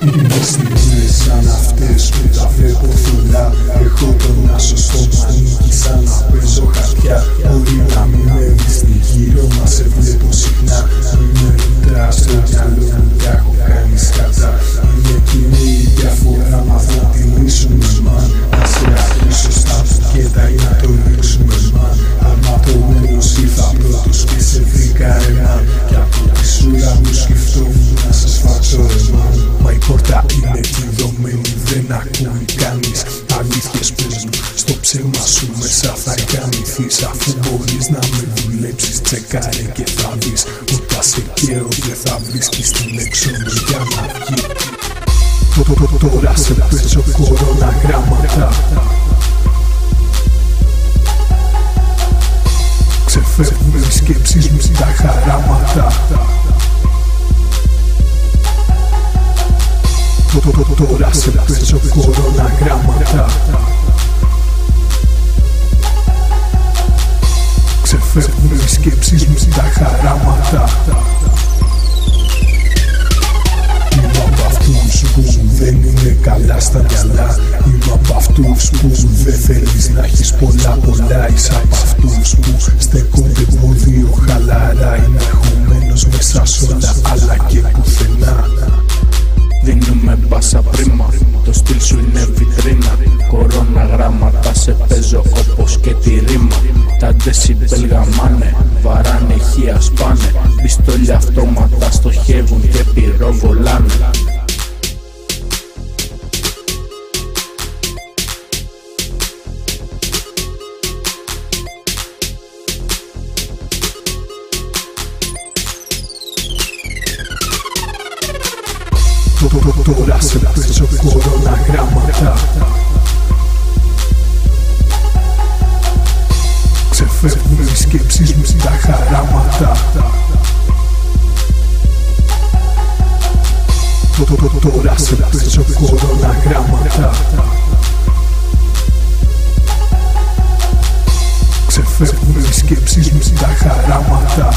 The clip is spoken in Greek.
Είναι στιγμές σαν αυτές που τα βλέπω θολά. Έχω τον άσο στο μανίκι σαν να παίζω χαρτιά. Μπορεί να μην με δεις γύρω μα, σε βλέπω συχνά. Μην με ρωτάς στο μυαλό μου τι έχω κάνει σκατά. Είναι κοινή η διαφορά, μα θα τη λύσουμε μαν. Να σε αφήσω στα μπουκέτα ή να το ρίξουμε μαν. Αρματωμένος ήρθα πρώτος και σε βρήκα εμάν. Κι από τη σούρα μου σκεφτόμουν να σε σφάξω εμάν. Μα η πόρτα είναι κλειδωμένη, δεν ακούει κανείς. Αλήθειες πες μου, στο ψέμα σου μέσα θα ικανηθείς. Αφού μπορείς να με δουλέψεις, τσεκάρε και θα δεις. Όταν σε καίω δεν θα βρίσκεις την έξοδο για να βγει. Τώρα σε παίζω κορώνα γράμματα. Ξεφεύγουν οι σκέψεις μου στα χαράματα. Τώρα σε παίζω κορώνα γράμματα. Ξεφεύγουν οι σκέψεις μου στα χαράματα. Είμαι από αυτούς που δεν είναι καλά στα μυαλά. Είμαι από αυτούς που δεν θέλεις να έχεις πολλά. Είσαι από αυτούς που στέκονται πόδιο χαλαρά. Είναι ερχομένος μέσα σ' όλα αλλά και πουθενά. Δίνουμε μπάσα πρίμα, το στυλ σου είναι βιτρίνα. Κορώνα γράμματα σε παίζω όπως και τη ρήμα. Τα ντεσιμπέλ γαμάνε, βαράνε ηχεία σπάνε. Πιστόλια αυτόματα στοχεύουν και πυροβολάνε. Τώρα σε παίζω κορώνα γράμματα. Ξεφεύγουν οι σκέψεις μου στα χαράματα. Τώρα σε παίζω κορώνα γράμματα. Ξεφεύγουν οι σκέψεις μου στα χαράματα.